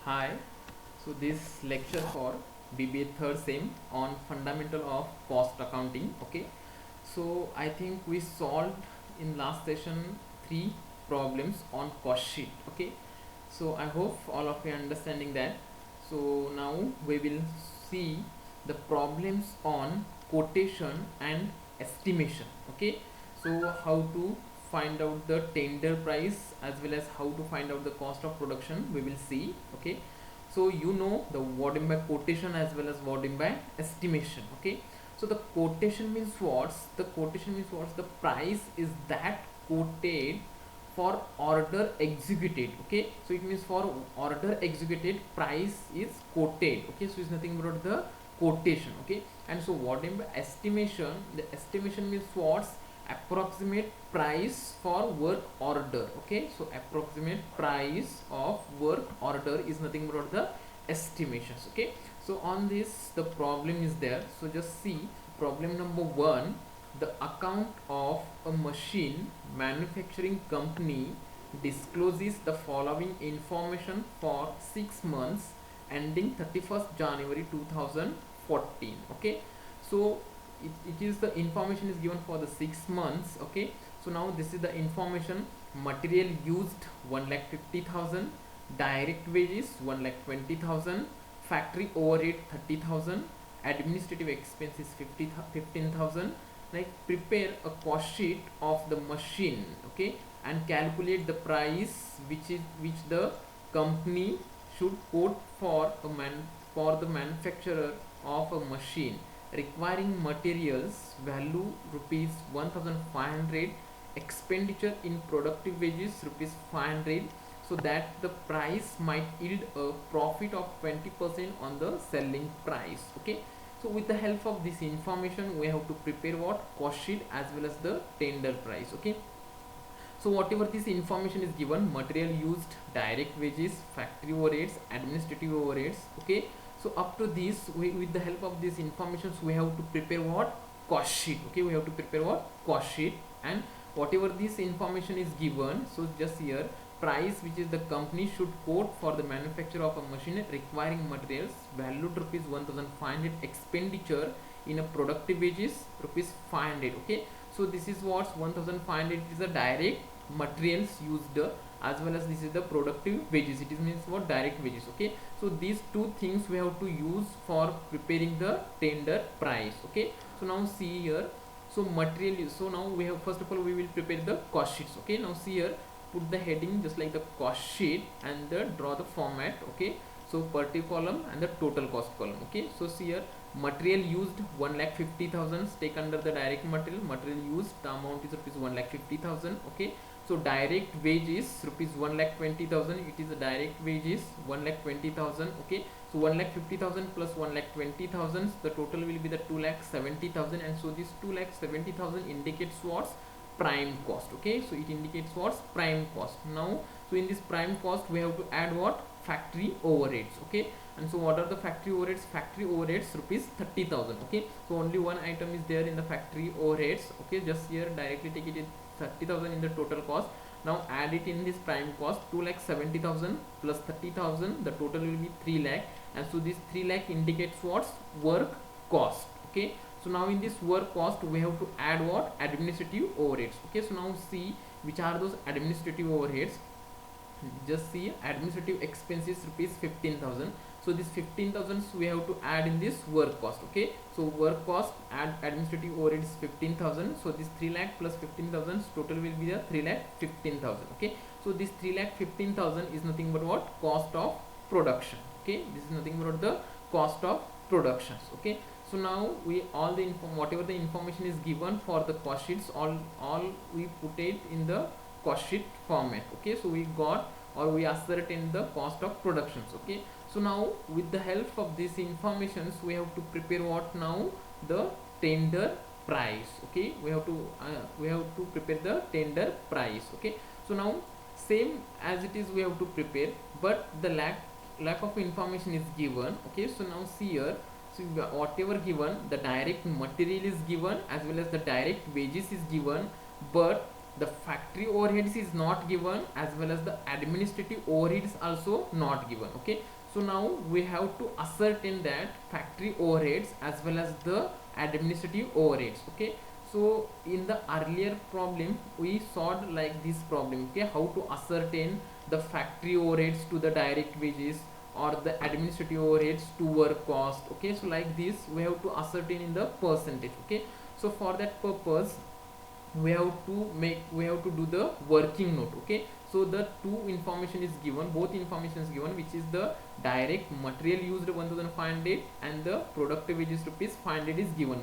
Hi, so this lecture for BBA third sem on fundamental of cost accounting. Okay, so I think we solved in last session three problems on cost sheet. Okay, so I hope all of you are understanding that. So now we will see the problems on quotation and estimation. Okay, so how to find out the tender price as well as how to find out the cost of production we will see. Okay, so you know the wording by quotation as well as wording by estimation. Okay, so the quotation means what's the quotation means what's the price is that quoted for order executed. Okay, so it means for order executed price is quoted. Okay, so it's nothing but the quotation. Okay, and so wording by estimation, the estimation means what's approximate price for work order. Okay, so approximate price of work order is nothing but the estimations. Okay, so on this the problem is there, so just see problem number one. The account of a machine manufacturing company discloses the following information for 6 months ending 31st January 2014. Okay, so it is the information is given for the 6 months. Okay, so now this is the information. Material used 1,50,000, direct wages 1,20,000, factory overhead 30,000, administrative expenses 15,000. Like prepare a cost sheet of the machine. Okay, and calculate the price which the company should quote for the manufacturer of a machine requiring materials value rupees 1,500, expenditure in productive wages rupees 500, so that the price might yield a profit of 20% on the selling price. Okay, so with the help of this information we have to prepare what cost sheet as well as the tender price. Okay, so whatever this information is given, material used, direct wages, factory overheads, administrative overheads. Okay, so up to this with the help of these informations we have to prepare what cost sheet. Okay, we have to prepare what cost sheet, and whatever this information is given, so just here price which is the company should quote for the manufacture of a machine requiring materials valued rupees 1,500, expenditure in a productive wages rupees 500. Okay, so this is what's 1,500 is the direct materials used, as well as this is the productive wages, it is means what direct wages. Okay, so these two things we have to use for preparing the tender price. Okay, so now see here, so material, so now we have, first of all we will prepare the cost sheets. Okay, now see here, put the heading just like the cost sheet and draw the format. Okay, so per column and the total cost column. Okay, so see here, material used 1,50,000, take under the direct material used, the amount is rupees 1,50,000. Okay, so direct wages rupees 1,20,000, it is the direct wages 1,20,000. Okay, so 1,50,000 plus 1,20,000, the total will be the 2,70,000, and so this 2,70,000 indicates what's prime cost. Okay, so it indicates what's prime cost. Now so in this prime cost we have to add what factory overheads. Okay, and so what are the factory overheads? Factory overheads rupees 30,000. Okay, so only one item is there in the factory overheads. Okay, just here directly take it in 30,000 in the total cost. Now add it in this prime cost, 2,70,000 plus 30,000, the total will be 3 lakh, and so this 3 lakh indicates what's work cost. Okay, so now in this work cost we have to add what administrative overheads. Okay, so now see which are those administrative overheads. Just see administrative expenses rupees 15,000, so this 15,000 we have to add in this work cost. Okay, so work cost add administrative overheads 15,000, so this 3 lakh plus 15,000 total will be the 3,15,000. Okay, so this 3,15,000 is nothing but what cost of production. Okay, this is nothing but the cost of productions. Okay, so now we all the whatever the information is given for the cost sheets, all we put it in the cost sheet format. Okay, so we got or we ascertain the cost of productions. Okay, so now with the help of these informations we have to prepare what now the tender price. Okay, we have to prepare the tender price. Okay, so now same as it is we have to prepare, but the lack of information is given. Okay, so now see here, so whatever given, the direct material is given as well as the direct wages is given, but the factory overheads is not given, as well as the administrative overheads also not given. Okay, so now we have to ascertain that factory overheads as well as the administrative overheads. Okay, so in the earlier problem we solved like this problem. Okay, how to ascertain the factory overheads to the direct wages or the administrative overheads to work cost. Okay, so like this we have to ascertain in the percentage. Okay, so for that purpose we have to do the working note. Okay, so the two information is given, both information is given, which is the direct material used 1500 and the productive wages rupees 500 is given,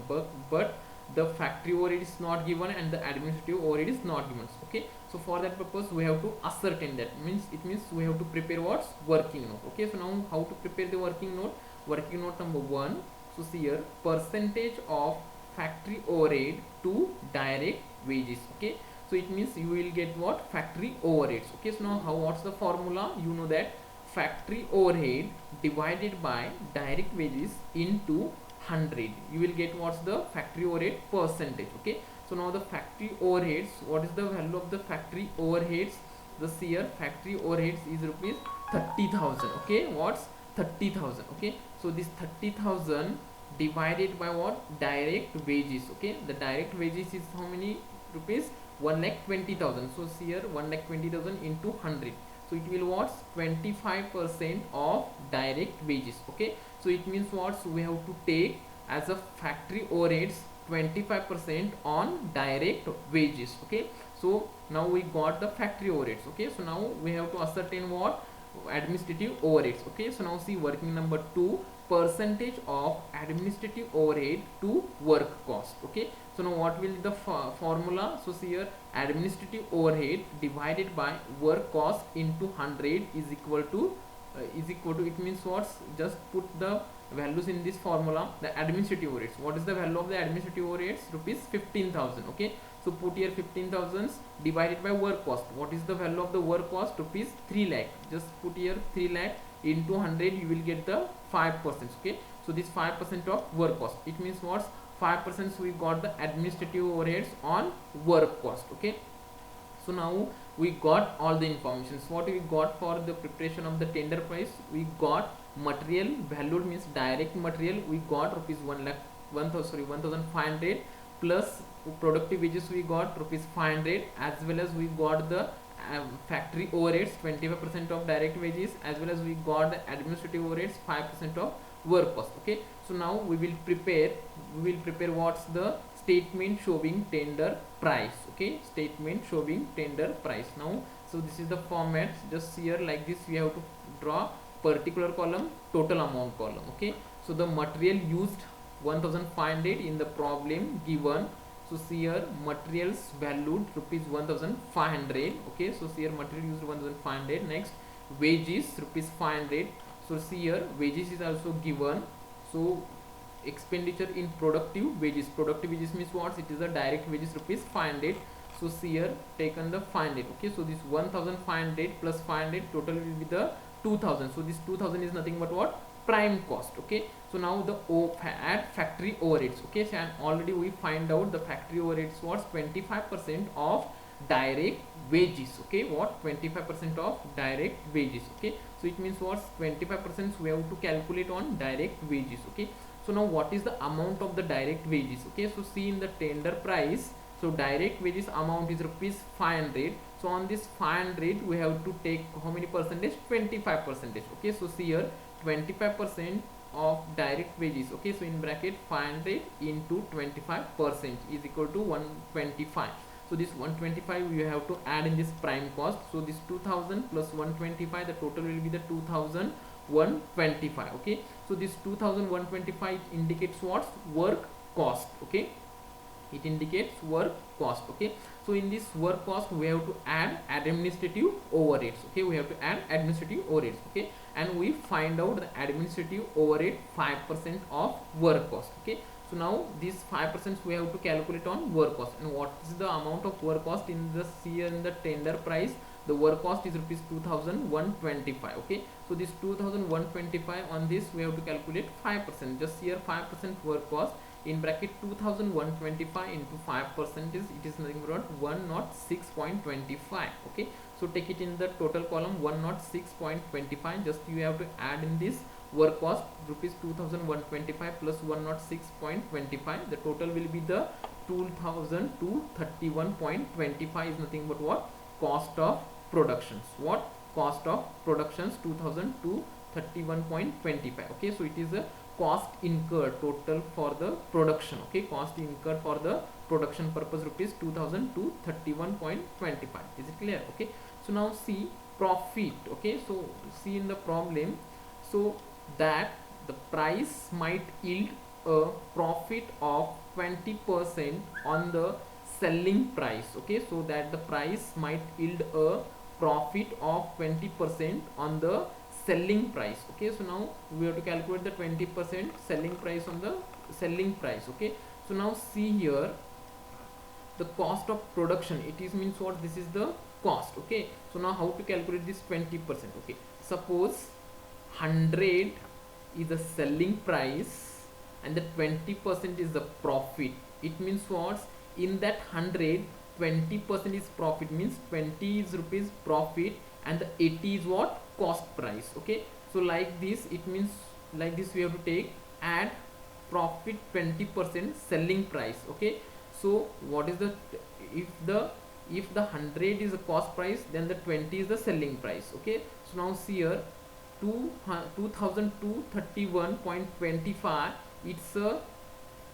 but the factory overhead is not given and the administrative overhead is not given. Okay, so for that purpose we have to ascertain that, means it means we have to prepare what's working note. Okay, so now how to prepare the working note? Working note number 1, so see here, percentage of factory overhead to direct wages. Okay, so it means you will get what? Factory overheads. Okay, so now what's the formula? You know that factory overhead divided by direct wages into 100, you will get what's the factory overhead percentage. Okay, so now the factory overheads, what is the value of the factory overheads? This year factory overheads is rupees 30,000. Okay, what's 30,000? Okay, so this 30,000 divided by what? Direct wages. Okay, the direct wages is how many rupees? 1,20,000. so here 1,20,000 into 100, so it will what's 25% of direct wages. Okay, so it means what? So we have to take as a factory overheads 25% on direct wages. Okay, so now we got the factory overheads. Okay, so now we have to ascertain what? Administrative overheads. Okay, so now see working number 2, percentage of administrative overhead to work cost. Okay, so now what will be the formula? So see here, administrative overhead divided by work cost into 100 is equal to it means what? Just put the values in this formula. The administrative overheads, what is the value of the administrative overheads? Rupees 15,000. Okay, so put here 15,000 divided by work cost. What is the value of the work cost? Rupees 3 lakh. Just put here 3 lakh into 100, you will get the 5%. Okay, so this 5% of work cost, it means what? 5% we got the administrative overheads on work cost. Okay, so now we got all the information. So what we got for the preparation of the tender price? We got material valued, means direct material, we got rupees 1,500 plus productive wages we got rupees 500, as well as we got the factory overheads 25% of direct wages, as well as we got the administrative overheads 5% of work cost. Okay, so now we will prepare what's the statement showing tender price. Okay, statement showing tender price. Now so this is the format, just here like this we have to draw particular column, total amount column. Okay, so the material used 1,500 in the problem given. So see here materials valued rupees 1,500. Okay, so see here material used 1,500. Next wages rupees 500. so see here wages is also given. So expenditure in productive wages means what? It is the direct wages rupees 500. so see here taken the 500. Okay, so this 1,500 plus 500 total will be the 2,000. so this 2,000 is nothing but what? Prime cost. Okay, so now the add factory overheads. Okay, so and already we find out the factory overheads was 25% of direct wages. Okay, what? 25% of direct wages. Okay, so it means what? 25% we have to calculate on direct wages. Okay, so now what is the amount of the direct wages? Okay, so see in the tender price, so direct wages amount is rupees 500. so on this 500 we have to take how many percentage? 25%. Okay, so see here 25% of direct wages. Okay, so in bracket 500 into 25% is equal to 125. so this 125 you have to add in this prime cost. so this 2,000 plus 125, the total will be the 2,125. okay, so this 2,125 indicates what? Work cost. Okay, it indicates work cost. Okay, so in this work cost we have to add administrative overheads. Okay, we have to add administrative overheads. Okay, and we find out the administrative overhead 5% of work cost. Okay, so now this 5% we have to calculate on work cost. And what is the amount of work cost in the here in the tender price? The work cost is rupees 2,125. Okay, so this 2,125, on this we have to calculate 5%. just here 5% work cost in bracket 2125 into 5%, it is nothing but 106.25. okay, so take it in the total column 106.25. just you have to add in this work cost rupees 2125 plus 106.25. the total will be the 2231.25 is nothing but what? Cost of productions. What? Cost of productions 2231.25. okay, so it is a cost incurred total for the production. okay, cost incurred for the production purpose rupees 2231.25. is it clear? okay, so now see profit. okay, so see in the problem, so that the price might yield a profit of 20% on the selling price. okay, so that the price might yield a profit of 20% on the selling price. okay, so now we have to calculate the 20% selling price on the selling price. okay, so now see here the cost of production, it is means what? This is the cost. okay, so now how to calculate this 20%? okay, suppose 100 is the selling price and the 20% is the profit. it means what? In that 100, 20% is profit, means 20 is rupees profit and the 80 is what? Cost price. okay, so like this, it means like this we have to take add profit 20% selling price. okay, so what is the, if the 100 is the cost price, then the 20 is the selling price. okay, so now see here 2231.25, it's a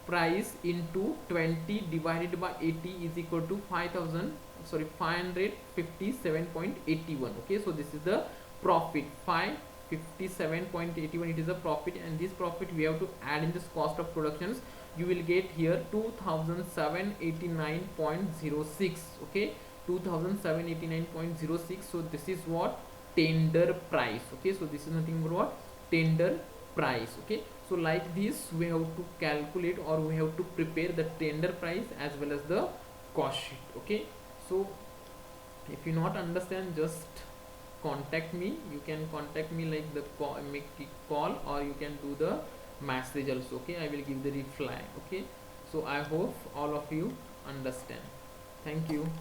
price into 20 divided by 80 is equal to 557.81. okay, so this is the profit 557.81, it is a profit, and this profit we have to add in this cost of productions. you will get here 2789.06. okay, 2789.06. so this is what? Tender price. okay, so this is nothing but what? Tender price. okay, so like this we have to calculate, or we have to prepare the tender price as well as the cost sheet. okay, so if you not understand, just contact me. you can contact me like the call, make a call, or you can do the message also. okay, I will give the reply. okay, so I hope all of you understand. Thank you.